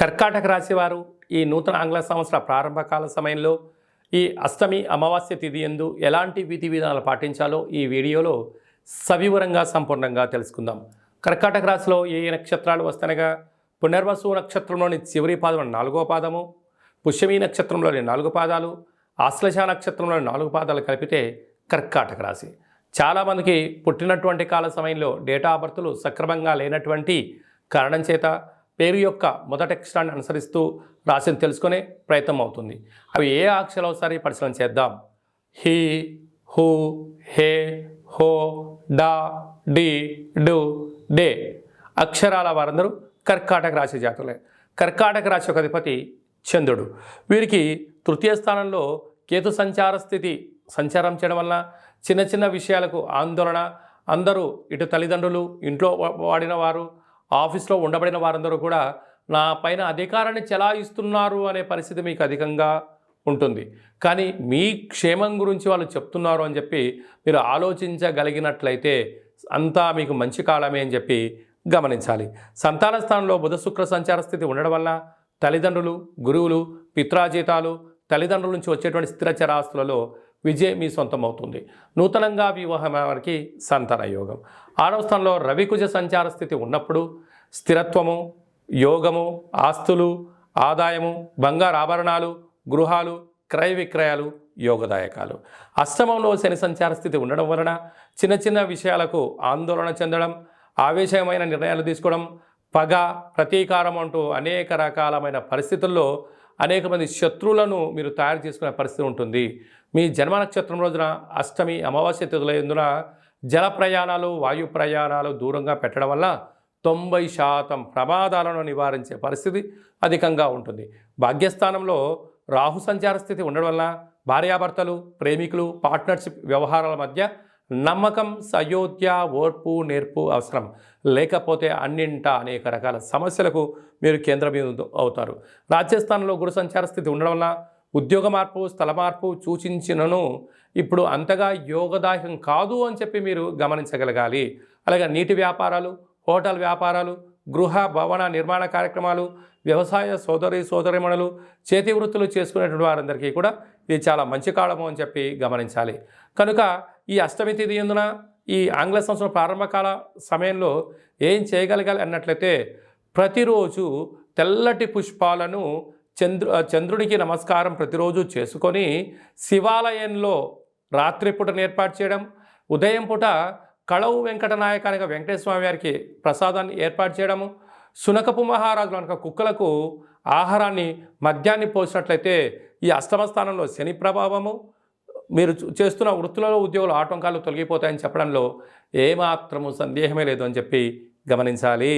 కర్కాటక రాశివారు ఈ నూతన ఆంగ్ల సంవత్సర ప్రారంభకాల సమయంలో ఈ అష్టమి అమావాస్య తిథి యందు ఎలాంటి విధి విధానాలు పాటించాలో ఈ వీడియోలో సవివరంగా సంపూర్ణంగా తెలుసుకుందాం. కర్కాటక రాశిలో ఏ నక్షత్రాలు వస్తనగా పునర్వసు నక్షత్రంలోని చివరి పాదం 4వ పాదము, పుష్యమి నక్షత్రంలోని 4 పాదాలు, ఆశ్లేష నక్షత్రంలోని 4 పాదాలు కలిపితే కర్కాటక రాశి. చాలామందికి పుట్టినటువంటి కాల సమయంలో డేటా ఆఫ్ బర్త్లు సక్రమంగా లేనటువంటి కారణం చేత పేరు యొక్క మొదటి అక్షరాన్ని అనుసరిస్తూ రాశిని తెలుసుకునే ప్రయత్నం అవుతుంది. అవి ఏ అక్షరాలు ఒకసారి పరిశీలన చేద్దాం. హి, హు, హే, హో, డా, డి, డు, డే అక్షరాల వారందరూ కర్కాటక రాశి జాతకులే. కర్కాటక రాశి యొక్క అధిపతి చంద్రుడు. వీరికి తృతీయ స్థానంలో కేతు సంచార స్థితి సంచారం చేయడం వల్ల చిన్న చిన్న విషయాలకు ఆందోళన, అందరూ ఇటు తల్లిదండ్రులు, ఇంట్లో వాడిన వారు, ఆఫీస్లో ఉండబడిన వారందరూ కూడా నా పైన అధికారాన్ని చెలాయిస్తున్నారు అనే పరిస్థితి మీకు అధికంగా ఉంటుంది. కానీ మీ క్షేమం గురించి వాళ్ళు చెప్తున్నారు అని చెప్పి మీరు ఆలోచించగలిగినట్లయితే అంతా మీకు మంచి కాలమే అని చెప్పి గమనించాలి. సంతాన స్థానంలో బుధ శుక్ర సంచార స్థితి ఉండడం వల్ల తల్లిదండ్రులు, గురువులు, పిత్రాజీతాలు, తల్లిదండ్రుల నుంచి వచ్చేటువంటి స్థిర చరాస్తులలో విజయం మీ సొంతం అవుతుంది. నూతనంగా వివాహం వారికి సంతాన యోగం. 6వ స్థానంలో రవికుజ సంచార స్థితి ఉన్నప్పుడు స్థిరత్వము, యోగము, ఆస్తులు, ఆదాయము, బంగారు ఆభరణాలు, గృహాలు, క్రయ విక్రయాలు యోగదాయకాలు. అష్టమంలో శని సంచార స్థితి ఉండడం వలన చిన్న చిన్న విషయాలకు ఆందోళన చెందడం, ఆవేశమైన నిర్ణయాలు తీసుకోవడం, పగ, ప్రతీకారం అంటూ అనేక రకాలమైన పరిస్థితుల్లో అనేక మంది శత్రువులను మీరు తయారు చేసుకునే పరిస్థితి ఉంటుంది. మీ జన్మ నక్షత్రం రోజున అష్టమి అమావాస్య తిథులందున జల ప్రయాణాలు, వాయు ప్రయాణాలు దూరంగా పెట్టడం వల్ల 90% ప్రమాదాలను నివారించే పరిస్థితి అధికంగా ఉంటుంది. భాగ్యస్థానంలో రాహు సంచార స్థితి ఉండడం వల్ల భార్యాభర్తలు, ప్రేమికులు, పార్ట్నర్షిప్ వ్యవహారాల మధ్య నమ్మకం, సయోధ్య, ఓర్పు, నేర్పు అవసరం. లేకపోతే అన్నింటా అనేక రకాల సమస్యలకు మీరు కేంద్రబిందు అవుతారు. రాజ్యస్థానంలో గురు సంచార స్థితి ఉండడం వల్ల ఉద్యోగ మార్పు, స్థల మార్పు సూచించినను ఇప్పుడు అంతగా యోగదాయకం కాదు అని చెప్పి మీరు గమనించగలగాలి. అలాగే నీటి వ్యాపారాలు, హోటల్ వ్యాపారాలు, గృహ భవన నిర్మాణ కార్యక్రమాలు, వ్యవసాయ సోదరిమణులు, చేతి వృత్తులు చేసుకునేటువంటి వారందరికీ కూడా ఇది చాలా మంచి కాలము అని చెప్పి గమనించాలి. కనుక ఈ అష్టమి తిథి యందున ఈ ఆంగ్ల సంవత్సరం ప్రారంభకాల సమయంలో ఏం చేయగలగాలి అన్నట్లయితే ప్రతిరోజు తెల్లటి పుష్పాలను చంద్రుడికి నమస్కారం ప్రతిరోజు చేసుకొని శివాలయంలో రాత్రిపూటను ఏర్పాటు చేయడం, ఉదయం పూట కళవు వెంకటనాయకానిగా వెంకటేశ్వర స్వామి వారికి ప్రసాదాన్ని ఏర్పాటు చేయడము, శునకపు మహారాజులు కనుక కుక్కలకు ఆహారాన్ని మద్యాన్ని పోసినట్లయితే ఈ అష్టమ స్థానంలో శని ప్రభావము, మీరు చేస్తున్న వృత్తులలో ఉద్యోగుల ఆటంకాలు తొలగిపోతాయని చెప్పడంలో ఏమాత్రము సందేహమే లేదు అని చెప్పి గమనించాలి.